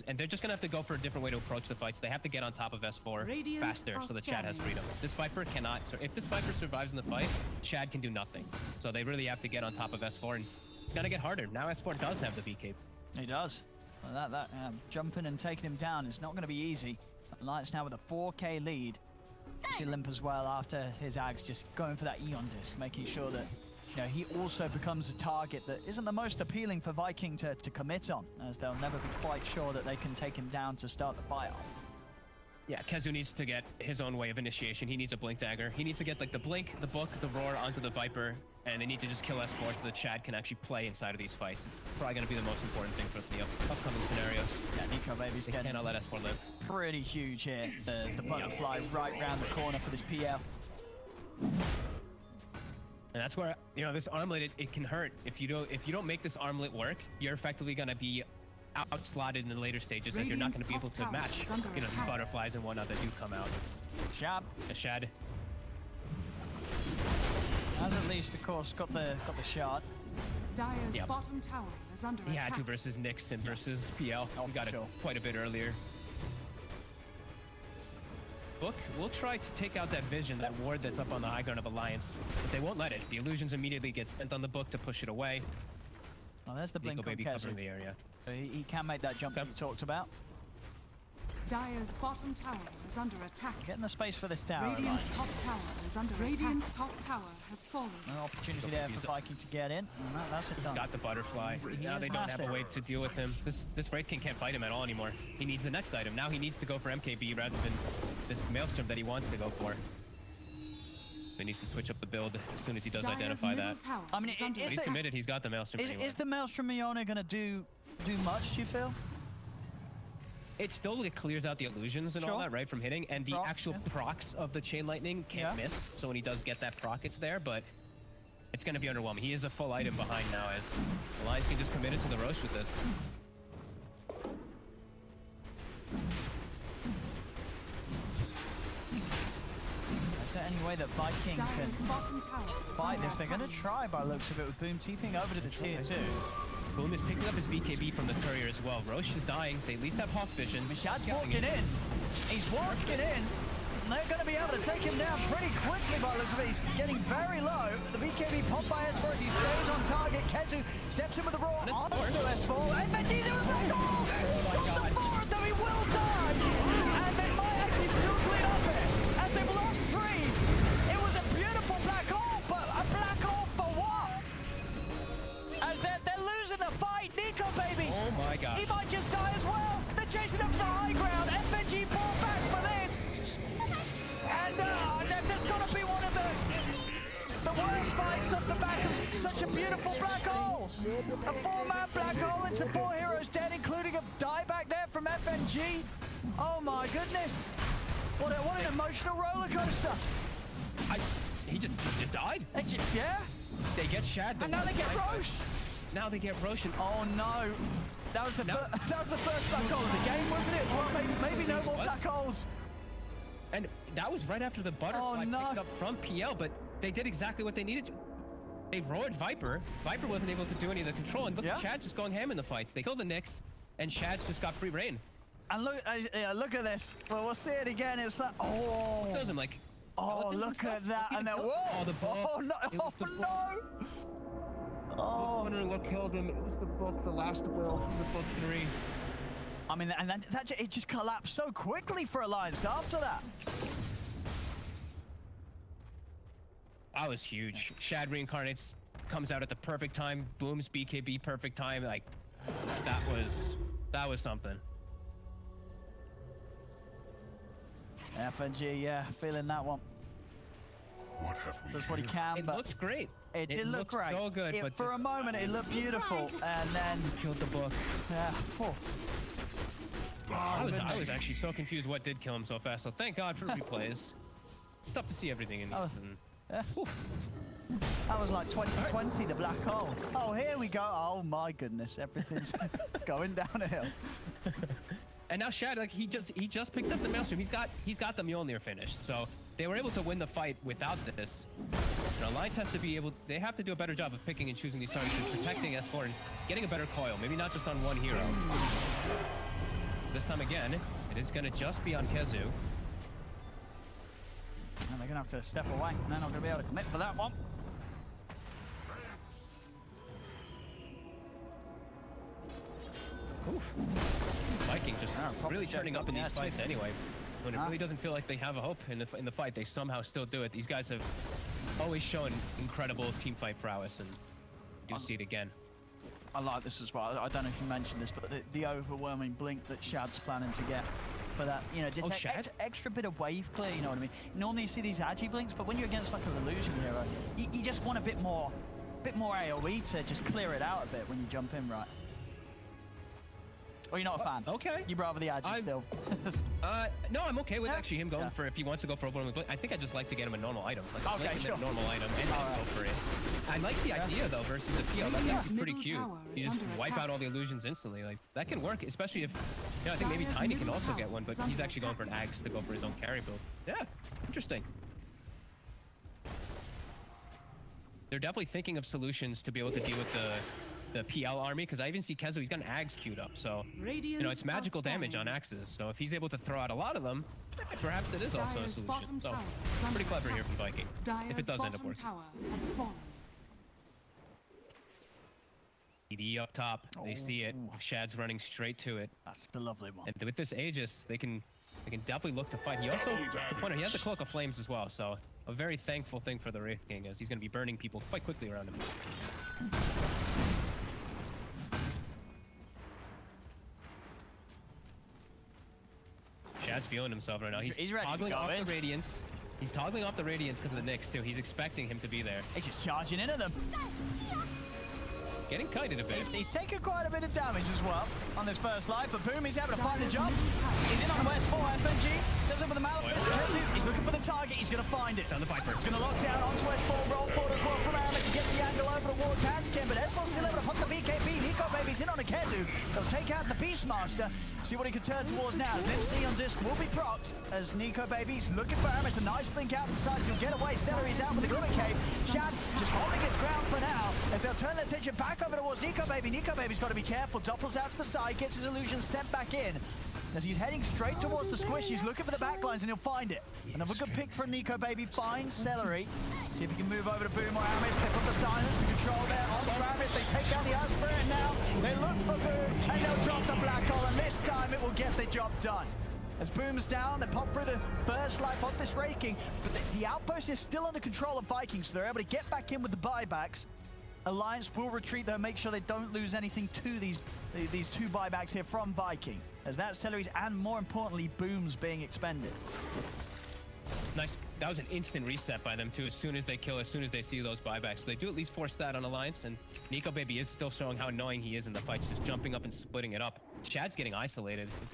And they're just going to have to go for a different way to approach the fights. They have to get on top of S4 faster so that Shad has freedom. This Viper cannot. If this Viper survives in the fight, Shad can do nothing. So they really have to get on top of S4, and it's going to get harder. Now S4 does have the BK. He does. Well, jumping and taking him down is not going to be easy. Alliance now with a 4K lead. See LIMMP as well after his Ags just going for that Eon disc, making sure that, you know, he also becomes a target that isn't the most appealing for Viking to commit on, as they'll never be quite sure that they can take him down to start the fight off. Yeah, Kezu needs to get his own way of initiation. He needs a Blink Dagger. He needs to get like the Blink, the Book, the Roar onto the Viper, and they need to just kill S4 so that Shad can actually play inside of these fights. It's probably going to be the most important thing for the upcoming scenarios. Yeah, Nikobaby's They cannot let S4 live. Pretty huge here. The butterfly right round the corner for this PL. And that's where, you know, this armlet, it can hurt. If you don't make this armlet work, you're effectively going to be out-slotted in the later stages, and you're not going to be able to match, you know, the butterflies and whatnot that do come out. Shad. Shad. Has at least, of course, got the shard. Dire's bottom tower is under He attack. had to versus Nyx and versus PL. He got it quite a bit earlier. Book will try to take out that vision, that ward that's up on the high ground of Alliance, but they won't let it. The illusions immediately get sent on the Book to push it away. Oh, there's the blink on Nikobaby covering the area. So he can make that jump that you talked about. Dire's bottom tower is under attack. Getting the space for this tower. Radiant's top tower is under attack. Radiant's top tower has fallen. No opportunity there for Viking to get in. And that's it done. Got the butterfly. Now they don't have a way to deal with him. This Wraith King can't fight him at all anymore. He needs the next item. Now he needs to go for MKB rather than this Maelstrom that he wants to go for. He needs to switch up the build as soon as he does identify that. I mean, But he's committed. He's got the Maelstrom anyway. Is the Maelstrom Miona going to do much, do you feel? It still clears out the illusions and all that, right, from hitting, and the actual procs of the Chain Lightning can't miss. So when he does get that proc, it's there, but it's going to be underwhelming. He is a full item behind now, as Alliance can just commit it to the Roche with this. Is there any way that Viking can fight this? They're going to try by the looks of it with Boom TPing over to the tier 2. Boom is picking up his BKB from the courier as well. Roche is dying. They at least have Hawk Vision. Shad's walking in. He's walking in. And they're going to be able to take him down pretty quickly by the looks of it. He's getting very low. The BKB popped by S4 as he stays on target. Kezu steps in with the Roar onto S4. And FNG's in with the black hole. Got the forward, though he will die. And they might actually still clean up it. As they've lost 3. It was a beautiful black hole, but a black hole for what? As they're losing the fight. Nikobaby. Oh my god. He might just die as well. They're chasing him for the high ground. FNG pull back. There's got to be one of the worst fights off the back of such a beautiful black hole. A 4-man black hole into 4 heroes dead, including a dieback there from FNG. Oh my goodness. What an emotional roller coaster. He just died. Yeah. They get Shad. And now they get Roche. Now they get Roche. Oh no. That was the first black hole of the game, wasn't it? Well, maybe no more black holes. And that was right after the butterfly picked up from PL, but they did exactly what they needed to. They roared Viper. Viper wasn't able to do any of the control, and look at Shad just going ham in the fights. They killed the Nyx, and Shad's just got free reign. And look at this. Well, we'll see it again. It's like, What does him like? Oh, look at that. And then, whoa. The book. Oh, no. Oh, no. I was wondering what killed him. It was the book, the last will from the book 3. I mean, and it just collapsed so quickly for Alliance after that. That was huge. Shad reincarnates, comes out at the perfect time, booms BKB perfect time. Like, that was something. FNG, yeah, feeling that one. What have we Does what he can, It but looked great. it did look great. So good, but for a moment, it looked beautiful, and then killed the book. Yeah. Oh. I was actually so confused what did kill him so fast. So thank God for replays. It's tough to see everything in these. Yeah. That was like 2020, the black hole. Oh, here we go. Oh my goodness, everything's going downhill. And now Shad, like he just picked up the Maelstrom. He's got the Mjolnir finished. So they were able to win the fight without this. And Alliance has to be able. They have to do a better job of picking and choosing these targets and protecting S4 and getting a better coil. Maybe not just on one hero. This time again, it is going to just be on Kezu. And they're going to have to step away. They're not going to be able to commit for that one. Oof. Viking just really turning up in these fights anyway. When it really doesn't feel like they have a hope in the fight, they somehow still do it. These guys have always shown incredible team fight prowess, and you'll see it again. I like this as well. I don't know if you mentioned this, but the overwhelming blink that Shad's planning to get for that, you know, extra bit of wave clear, you know what I mean? Normally you see these agi blinks, but when you're against like an illusion hero, you just want a bit more AoE to just clear it out a bit when you jump in, right? Or you're not a fan? Okay. You'd rather the agi still? No, I'm okay with actually him going for, if he wants to go for overwhelming blink. I think I just like to get him a normal item. Like, okay, sure. A normal item and then go for it. I like the idea though versus the PL. That's actually pretty cute. You just wipe out all the illusions instantly. Like that can work, especially if, you know, I think maybe Tiny can also get one, but he's actually going for an Axe to go for his own carry build. Yeah, interesting. They're definitely thinking of solutions to be able to deal with the PL army, because I even see Kezu, he's got an Axe queued up, so you know it's magical damage on Axes. So if he's able to throw out a lot of them, perhaps it is also a solution. So pretty clever here from Viking, if it does end up working. ED up top, they see it. Shad's running straight to it. That's the lovely one. And with this Aegis, they can definitely look to fight. He also, he has the Cloak of Flames as well, so a very thankful thing for the Wraith King, as he's going to be burning people quite quickly around him. Shad's feeling himself right now. He's ready toggling to go off in. the Radiance. He's toggling off the Radiance because of the Nyx too. He's expecting him to be there. He's just charging into them. Getting kited a bit. He's taken quite a bit of damage as well on this first life, but boom, he's able to find the jump. He's in on West 4, FNG. Does it with the Malefist. He's looking for the target. He's going to find it. On the Viper. He's going to lock down onto West 4. Roll forward as well from Aramis to get the angle over towards Handsken, but S4's still able to put the BKB. Nikobaby's in on a Kezu. They'll take out the Beastmaster. See what he can turn towards now. As LIMMP on disc will be procced as Nikobaby's looking for Aramis. A nice blink out inside, so he'll get away. Seleri's out with the Glimmer Cave. Shad just holding his ground for now. As they'll turn their attention back over towards Nikobaby. Nikobaby's got to be careful. Doppels out to the side, gets his illusion sent back in. As he's heading straight towards the squish, he's looking for the backlines and he'll find it. Another good pick from Nikobaby, finds Seleri. See if he can move over to Boom or Aramis. They put the silence, the control there on Aramis. They take down the Aspirant and now. They look for Boom and they'll drop the black hole, and this time it will get the job done. As Boom's down, they pop through the first life of this raking, but the outpost is still under control of Vikings, so they're able to get back in with the buybacks. Alliance will retreat though, make sure they don't lose anything to these two buybacks here from Viking, as that's Seleri's and more importantly Boom's being expended. Nice. That was an instant reset by them too. As soon as they kill, as soon as they see those buybacks, so they do at least force that on Alliance. And Nikobaby is still showing how annoying he is in the fights, just jumping up and splitting it up. Shad's getting isolated if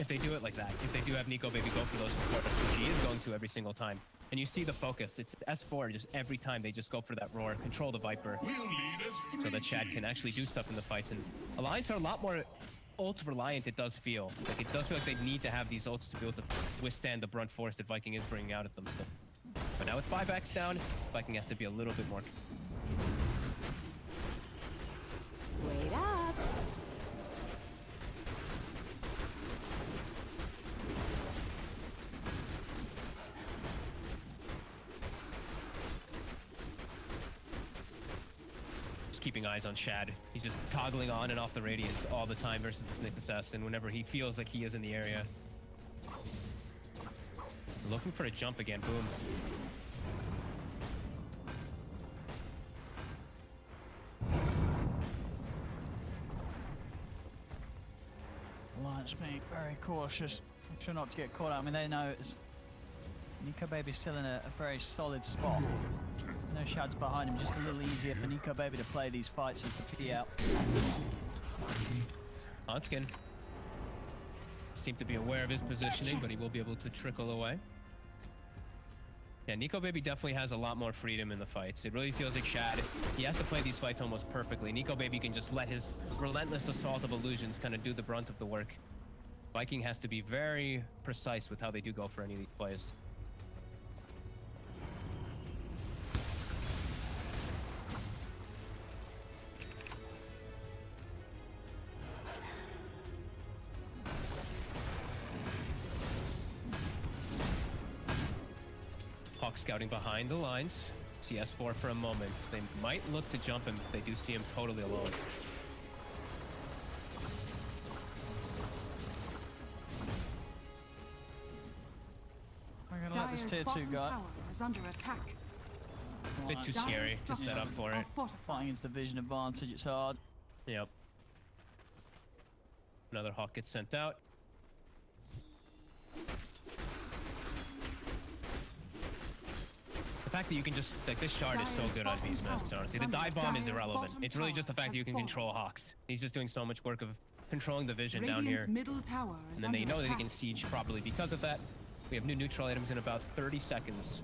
they do it like that. If they do have Nikobaby go for those supports, which he is going to every single time. And you see the focus. It's S4 just every time they just go for that roar, control the Viper, so that Shad can actually do stuff in the fights. And Alliance are a lot more ult reliant, it does feel. Like, it does feel like they need to have these ults to be able to withstand the brunt force that Viking is bringing out at them still. But now with buybacks down, Viking has to be a little bit more. Wait up. Keeping eyes on Shad. He's just toggling on and off the radiance all the time versus the Snick Assassin whenever he feels like he is in the area. Looking for a jump again. Boom. Alliance being very cautious. I'm sure not to get caught out. I mean, they know it's Nikobaby's still in a very solid spot. No Shad's behind him, just a little easier for Nikobaby to play these fights as the P out. Handsken seemed to be aware of his positioning, but he will be able to trickle away. Yeah, Nikobaby definitely has a lot more freedom in the fights. It really feels like Shad, he has to play these fights almost perfectly. Nikobaby can just let his relentless assault of illusions kind of do the brunt of the work. Viking has to be very precise with how they do go for any of these plays. Hawk scouting behind the lines. CS4 for a moment. They might look to jump him if they do see him totally alone. We're gonna let this tier 2 go. Is under attack. A bit too scary to set up for it. Fighting into the vision advantage, it's hard. Yep. Another Hawk gets sent out. The fact that you can just, like, this shard is so good on Beastmaster, honestly. The dive bomb is irrelevant. It's really just the fact that you can control Hawks. He's just doing so much work of controlling the vision down here. And then they know that he can siege properly because of that. We have new neutral items in about 30 seconds.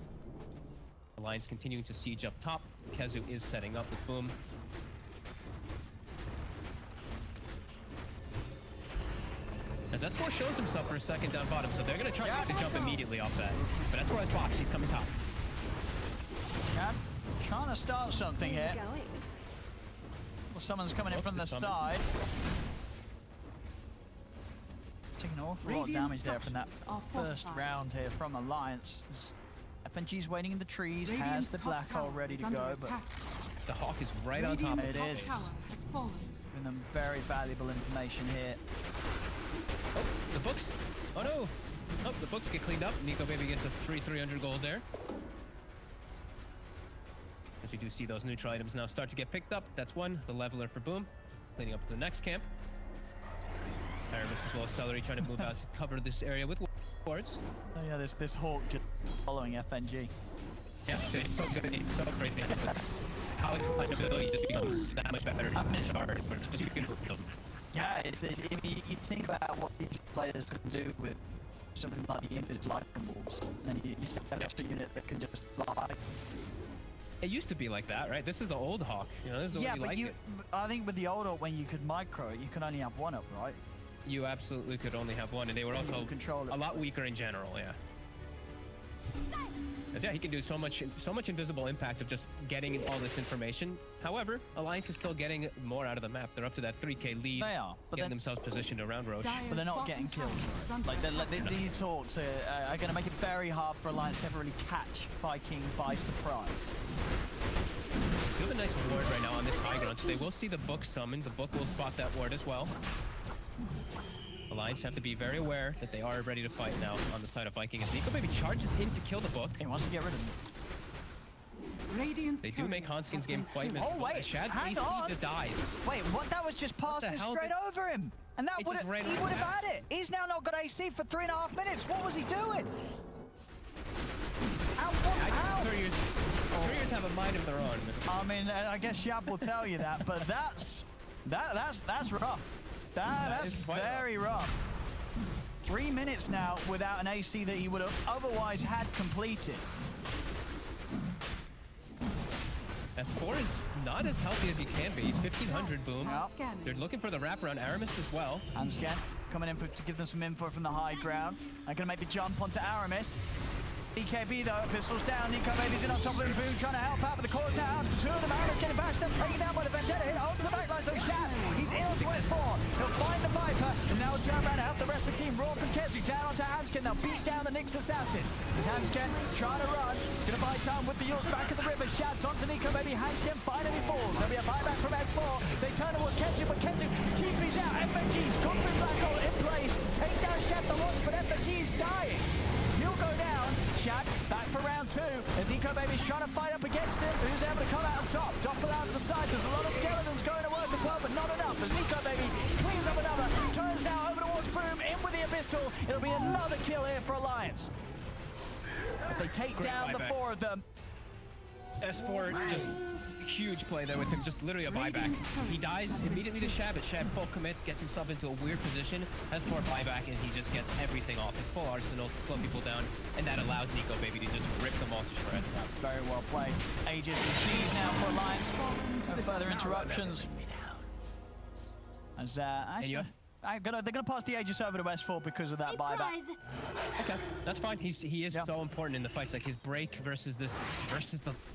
Alliance continuing to siege up top. Kezu is setting up with Boom. As S4 shows himself for a second down bottom, so they're going to try to jump immediately off that. But S4 has box, he's coming top. Shad trying to start something here. Well, someone's coming in from the side. Taking an awful lot of damage there from that first round here from Alliance. FNG's waiting in the trees, has the black hole ready to go, but the Hawk is right on top of it. It is. Giving them very valuable information here. Oh, the books. Oh no. Oh, the books get cleaned up. Nikobaby gets a free 300 gold there. As we do see those neutral items now start to get picked up. That's one. The leveler for Boom. Cleaning up to the next camp. Aramis as well as Seleri trying to move out to cover this area with wards. Oh yeah, this Hawk just following FNG. Yeah, it's so good. It's so crazy. How his ability just becomes that much better. It's hard, but it's just you can hook them. Yeah, I mean, you think about what these players can do with something like the Invis Lightning Wolves, and you set that extra unit that can just fly. It used to be like that, right? This is the old Hawk. You know, this is the way you like it. I think with the old Hawk, when you could micro it, you can only have one up, right? You absolutely could only have one, and they were also a lot weaker in general, yeah. But yeah, he can do so much invisible impact of just getting all this information. However, Alliance is still getting more out of the map. They're up to that 3k lead. They are, but getting themselves positioned around Roche. But they're not getting killed. These Hawks are going to make it very hard for Alliance to ever really catch Viking by surprise. We have a nice ward right now on this high ground, so they will see the book summoned. The book will spot that ward as well. Alliance have to be very aware that they are ready to fight now on the side of Viking. As Nikobaby charges in to kill the book. He wants to get rid of him. They do make Handsken's game quite miserable. Oh wait, Shad's hang on. dies. Wait, what? That was just passing straight over him. And that would he would have had it. He's now not got AC for 3.5 minutes. What was he doing? guys have a mind of their own. I mean, I guess Shad will tell you that, but that's rough. That's very rough. 3 minutes now without an AC that he would have otherwise had completed. S4 is not as healthy as he can be. He's 1500 boom. Yep. They're looking for the wraparound. Aramis as well. Handsken coming in to give them some info from the high ground. They're going to make the jump onto Aramis. BKB though, pistols down. Nikobaby's in on top of him. Boom trying to help out, but the cause now. Two of them. Aramis getting bashed up, taken down by the Vendetta. Hit over the backline though. Shad. He's in onto S4. He'll find the Viper, and now turn around to help the rest of the team. Wraith and Kezu down onto Handsken. They'll beat down the Nyx assassin. As Handsken trying to run. He's going to buy time with the Yules back at the river. Shad's onto Nikobaby. Handsken finally falls. There'll be a buyback from S4. They turn towards Kezu, but Kezu TP's out. FNG's got the black hole in place. Take down Shad the launch, but FNG's dying. He'll go down. Shad back for round 2 as Nikobaby's trying to fight up against him. Who's able to come out on top? Doppel out to the side. There's a lot of skeletons going to work as well, but not enough as Nikobaby cleans up another. Turns now over towards Boom. In with the Abyssal. It'll be another kill here for Alliance. As they take down the 4 of them. S4 just huge play there with him, just literally a buyback. He dies immediately to Shad, but Shad full commits, gets himself into a weird position, has 4 buyback, and he just gets everything off. His full arsenal to slow people down, and that allows Nikobaby to just rip them all to shreds. Very well played. Aegis and Cheese now for Alliance. No further interruptions. As they're gonna pass the Aegis over to S4 because of that buyback. Okay, that's fine. He is so important in the fights. Like his break versus the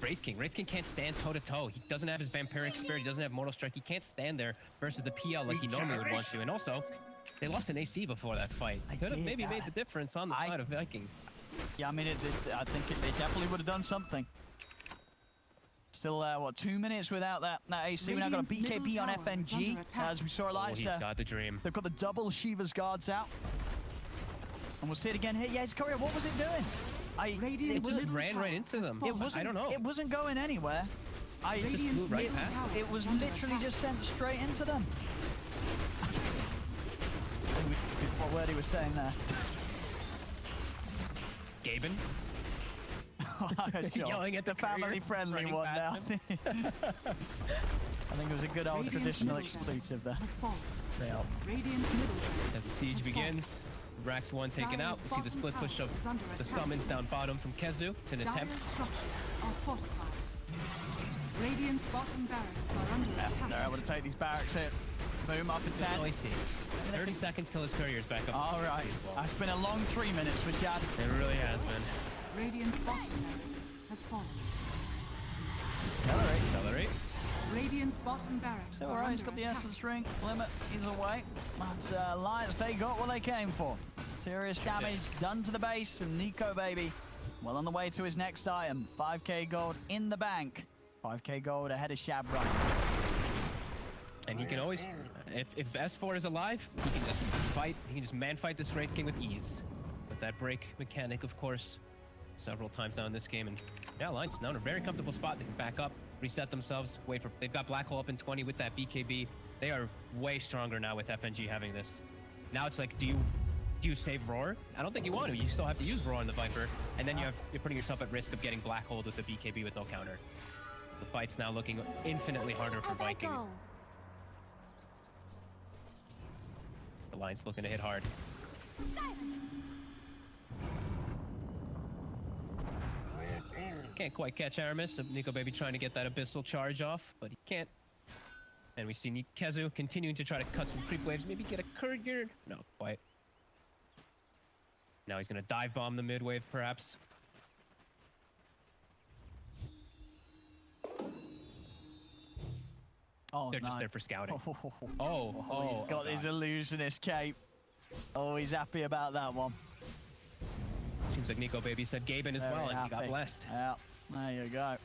Wraith King. Wraith King can't stand toe to toe. He doesn't have his vampiric spirit. He doesn't have mortal strike. He can't stand there versus the PL like he normally would want to. And also, they lost an AC before that fight. Could have maybe made the difference on the side of Viking. Yeah, I mean, I think it definitely would have done something. Still, what, 2 minutes without that AC. We've now got a BKB on FNG, as we saw Alliance there. He's got the dream. They've got the double Shiva's guards out. And we'll see it again here. Yeah, his courier, what was it doing? It just ran right into them. I don't know. It wasn't going anywhere. It just flew right past. It was literally just sent straight into them. What word he was saying there? Gaben? Sure. Yelling at the family-friendly one now. I think it was a good old traditional expletive there. As the siege begins, Rax 1 taken out. We see the split push of the summons down bottom from Kezu. It's an attempt. Structures are fortified. Radiant's bottom barracks are under attack. They're able to take these barracks here. Boom, up at 10. 30 seconds till his courier's back up. All right. That's been a long 3 minutes for Shad. It really has been. Radiant's bottom barracks has fallen. Seleri. Radiant's bottom barracks All right, he's got the essence ring. Limit is away. But Alliance, they got what they came for. Serious damage done to the base, and Nikobaby well on the way to his next item. 5k gold in the bank. 5k gold ahead of Shad Run. And he can always, if S4 is alive, he can just fight. He can just man fight this Wraith King with ease. With that break mechanic, of course, several times now in this game. And yeah, Alliance now in a very comfortable spot. They can back up, reset themselves, wait for. They've got Black Hole up in 20 with that BKB. They are way stronger now with FNG having this. Now it's like, do you save Roar? I don't think you want to. You still have to use Roar on the Viper, and then you're putting yourself at risk of getting Black Hole with the BKB with no counter. The fight's now looking infinitely harder for Viking. Alliance looking to hit hard. Can't quite catch Aramis. Nikobaby trying to get that Abyssal charge off, but he can't. And we see Kezu continuing to try to cut some creep waves. Maybe get a courier. No, quite. Now he's going to dive bomb the mid wave, perhaps. Oh, they're just there for scouting. He's got his illusionist cape. Oh, he's happy about that one. Seems like Nikobaby said Gaben as well, and he got blessed. Yeah, there you go.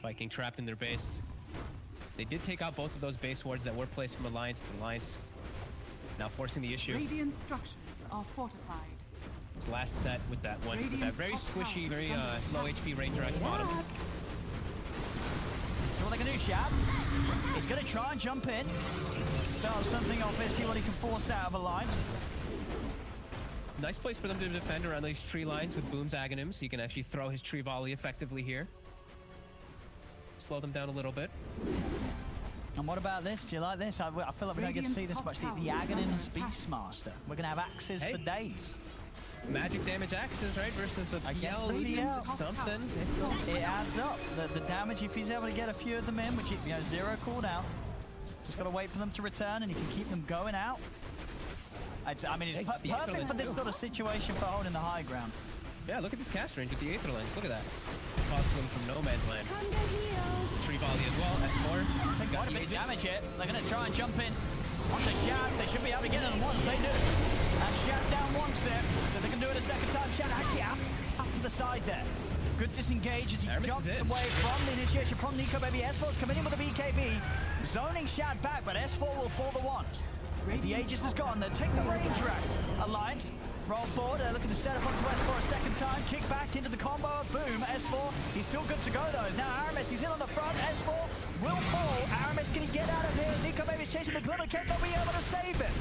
Viking trapped in their base. They did take out both of those base wards that were placed from Alliance, but Alliance now forcing the issue. Radiant structures are fortified. It's last set with that one, with that very squishy, very low HP Ranger X bottom. So what they can do, Shad? He's going to try and jump in. Start something off here, see what he can force out of Alliance. Nice place for them to defend around these tree lines with Boom's Aghanim, so he can actually throw his tree volley effectively here. Slow them down a little bit. And what about this? Do you like this? I feel like we don't get to see this much. The Aghanim's Beastmaster. We're going to have axes for days. Magic damage axes, right? Versus the Against PL the PL. something. It adds up. The damage, if he's able to get a few of them in, which, you know, 0 cooldown. Just got to wait for them to return, and he can keep them going out. I mean, it's perfect for this sort of situation for holding the high ground. Yeah, look at this cast range with the Aether Lens. Look at that. Tossing them from no man's land. Tree volley as well. S4. Take quite a bit of damage here. They're going to try and jump in onto Shad. They should be able to get in once. They do. And Shad down one step, so they can do it a second time. Shad actually up to the side there. Good disengage as he jumps away from the initiation from Nikobaby. S4's coming in with a BKB, zoning Shad back, but S4 will fall the once. If the Aegis is gone, they take the range rack. Alliance, roll forward, they're looking to set up onto S4 a second time, kick back into the combo, boom, S4, he's still good to go though. Now Aramis, he's in on the front, S4 will fall. Aramis, can he get out of here? Nikobaby's chasing the Glimmer Cape, they'll be able to save him.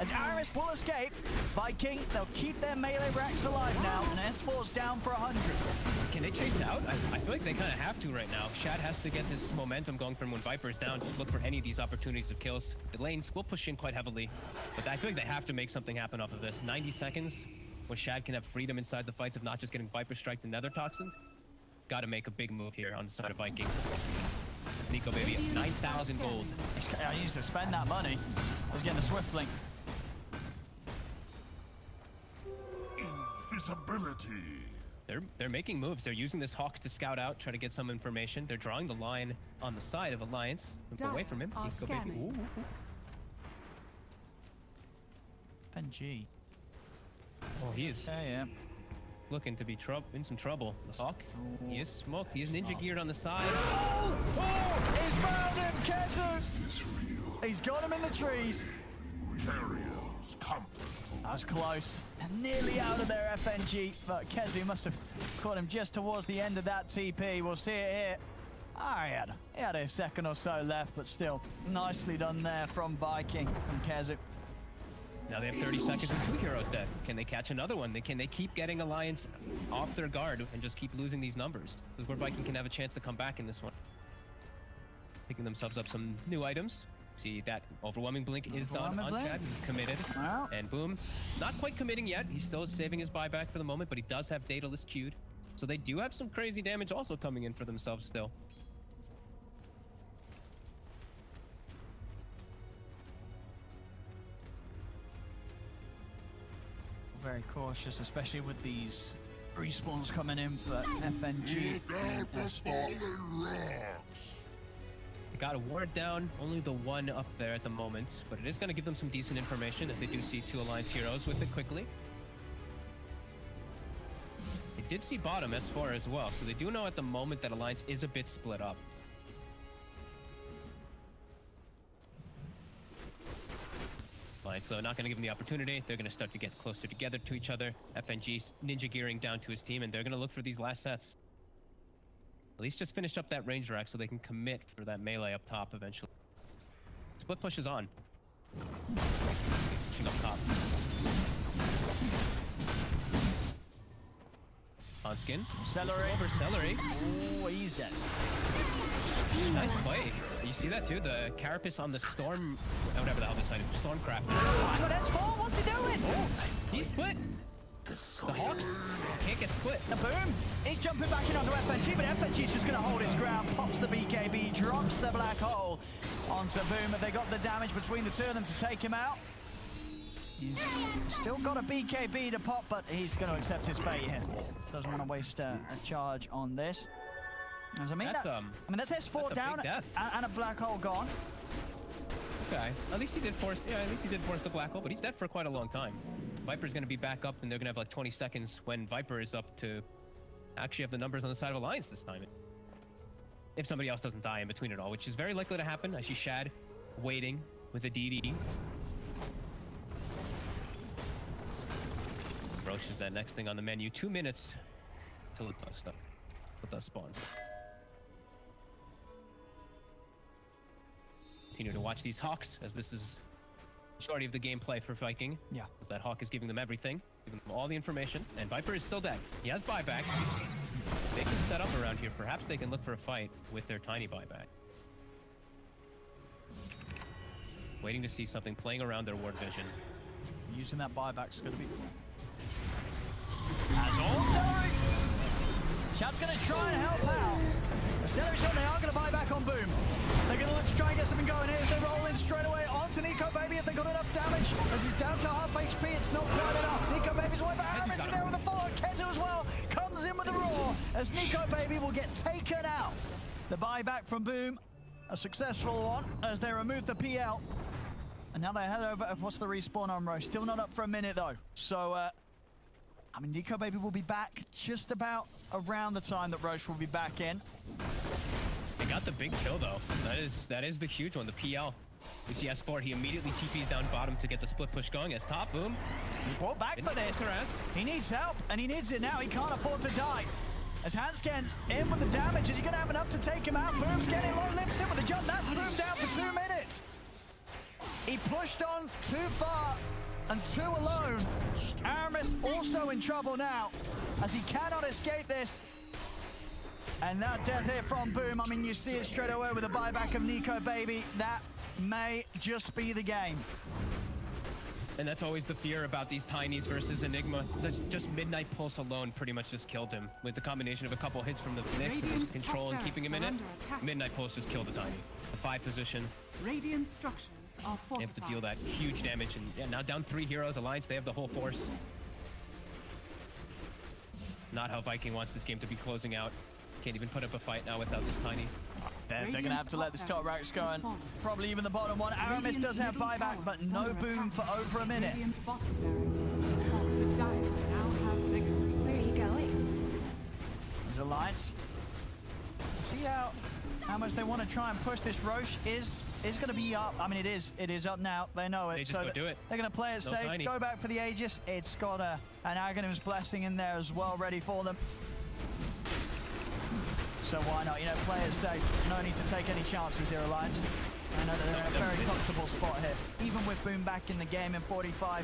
As Aramis will escape, Viking, they'll keep their melee racks alive now, and S4's down for 100. Can they chase out? I feel like they kind of have to right now. Shad has to get this momentum going from when Viper's down. Just look for any of these opportunities of kills. The lanes will push in quite heavily, but I feel like they have to make something happen off of this. 90 seconds, when Shad can have freedom inside the fights of not just getting Viper Strike and Nether Toxins. Got to make a big move here on the side of Viking. Nikobaby, 9,000 gold. He needs to spend that money. He's getting a Swift Blink. Invisibility. They're making moves. They're using this hawk to scout out, try to get some information. They're drawing the line on the side of Alliance. Away from him. Nikobaby. NG. Oh, he is looking to be in some trouble. The hawk. He is smoked. He is ninja geared on the side. Oh! He's found him, Kezu! He's got him in the trees. Ariel's comfort. That was close. And nearly out of there, FNG. But Kezu must have caught him just towards the end of that TP. We'll see it here. He had a second or so left, but still nicely done there from Viking and Kezu. Now they have 30 seconds and 2 heroes dead. Can they catch another one? Can they keep getting Alliance off their guard and just keep losing these numbers? This is where Viking can have a chance to come back in this one. Picking themselves up some new items. See that overwhelming blink is done on Shad. He's committed. Wow. And boom, not quite committing yet. He still is saving his buyback for the moment, but he does have Daedalus queued. So they do have some crazy damage also coming in for themselves still. Very cautious, especially with these respawns coming in for FNG and S4. They got a ward down, only the one up there at the moment, but it is going to give them some decent information as they do see 2 Alliance heroes with it quickly. They did see bottom S4 as well, so they do know at the moment that Alliance is a bit split up. Alliance, though, not going to give them the opportunity. They're going to start to get closer together to each other. FNG's ninja gearing down to his team, and they're going to look for these last sets. At least just finish up that range rack so they can commit for that melee up top eventually. Split push is on. Pushing up top. Handsken. Seleri. Over Seleri. Oh, he's dead. Nice play. You see that too? The Carapace on the Storm, whatever the hell this item, Stormcraft. Oh, I got S4. What's he doing? Oh, he's split. The Hawks can't get split. The boom. He's jumping back in onto FNG, but FNG's just going to hold his ground. Pops the BKB, drops the black hole onto Boom. Have they got the damage between the two of them to take him out? He's still got a BKB to pop, but he's going to accept his fate here. Doesn't want to waste a charge on this. As I mean, that's S4 down and a black hole gone. Okay, at least he did force. Yeah, at least he did force the black hole, but he's dead for quite a long time. Viper's going to be back up, and they're going to have like 20 seconds when Viper is up to actually have the numbers on the side of Alliance this time. If somebody else doesn't die in between it all, which is very likely to happen. I see Shad waiting with a DD. Roche is that next thing on the menu. 2 minutes till it does stuff. It does spawn. Continue to watch these Hawks as this is majority of the gameplay for Viking. Yeah. Because that Hawk is giving them everything, giving them all the information. And Viper is still dead. He has buyback. They can set up around here. Perhaps they can look for a fight with their tiny buyback. Waiting to see something playing around their ward vision. Using that buyback's going to be cool. As all Seleri. Shad's going to try and help out. Seleri shot, they are going to buy back on Boom. They're going to look to try and get something going here as they roll in straight away onto Nikobaby if they got enough damage. As he's down to half HP, it's not quite enough. Nikobaby's away, but Aramis is there with a follow. Kezu as well comes in with a roar as Nikobaby will get taken out. The buyback from Boom, a successful one as they remove the PL. And now they head over. What's the respawn on Roche? Still not up for a minute though. So, I mean, Nikobaby will be back just about around the time that Roche will be back in. They got the big kill though. That is the huge one, the PL. We see S4, he immediately TPs down bottom to get the split push going as top, Boom. He brought back for this. He needs help, and he needs it now. He can't afford to die. As Handsken's in with the damage, is he going to have enough to take him out? Boom's getting low, Limp's in with the jump. That's Boom down for 2 minutes. He pushed on too far and too alone. Aramis also in trouble now as he cannot escape this. And that death here from Boom, I mean, you see it straight away with the buyback of Nikobaby. That may just be the game. And that's always the fear about these tinies versus Enigma. That's just Midnight Pulse alone pretty much just killed him. With the combination of a couple hits from the Nyx and his control and keeping him in it, Midnight Pulse just killed the tiny. The 5 position. Radiant structures are They fortified. have to deal that huge damage. And yeah, now down 3 heroes. Alliance, they have the whole force. Not how Viking wants this game to be closing out. Can't even put up a fight now without this tiny. They're going to have to let this top ranks go and probably even the bottom one. Aramis does have buyback, but no Boom for over a minute. Radiant's bottom barracks is falling. Dire now have victory. Where are you going? There's Alliance. See how much they want to try and push this. Roche is going to be up. I mean, it is up now. They know it. They just go do it. They're going to play it No safe. tiny. Go back for the Aegis. It's got an Aghanim's Blessing in there as well, ready for them. So why not? You know, play it safe. No need to take any chances here, Alliance. I know that they're in a very comfortable spot here. Even with Boom back in the game in 45,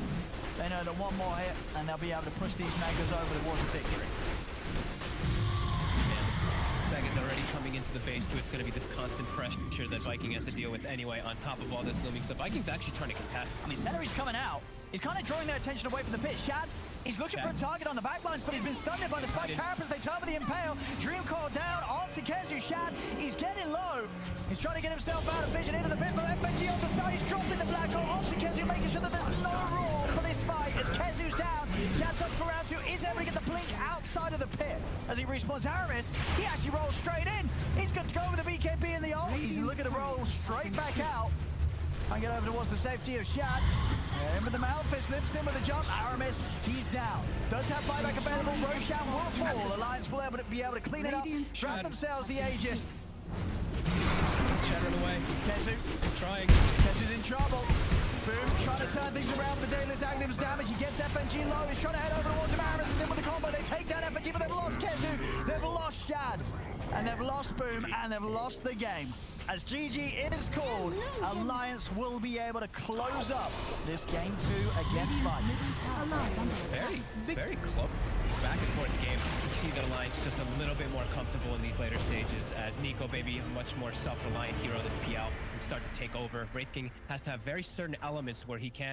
they know that one more hit and they'll be able to push these Megas over towards a victory. Mega's already coming into the base too. It's going to be this constant pressure that Viking has to deal with anyway on top of all this looming stuff. Viking's actually trying to contest. I mean, Seleri's coming out. He's kind of drawing their attention away from the pit. Shad, he's looking for a target on the backlines, but he's been stunned by the spike parapets. They turn with the Impale. Dream call down onto Kezu. Shad, he's getting low. He's trying to get himself out of vision into the pit, but FNG on the side. He's dropping the black hole onto Kezu, making sure that there's no roar for this fight. As Kezu's down, Shad's up for round 2. Is able to get the blink outside of the pit. As he respawns Aramis, he actually rolls straight in. He's good to go with the BKB in the ult. He's looking to roll straight back out. And get over towards the safety of Shad. In with the Malphite, Limp's in with the jump. Aramis, he's down. Does have buyback available. Roshan will fall. Alliance will be able to clean it up. Grab themselves the Aegis. Shad run away. Kezu Trying. Kezu's in trouble. Boom, trying to turn things around for Daedalus Aghanim's damage. He gets FNG low. He's trying to head over towards him. Aramis is in with the combo. They take down FNG, but they've lost Kezu. They've lost Shad. And they've lost Boom. And they've lost the game. As GG is called, Alliance will be able to close up this game 2 against Viking. Very close. This back and forth game. You see the Alliance just a little bit more comfortable in these later stages as Nikobaby, a much more self-reliant hero, this PL, can start to take over. Wraith King has to have very certain elements where he can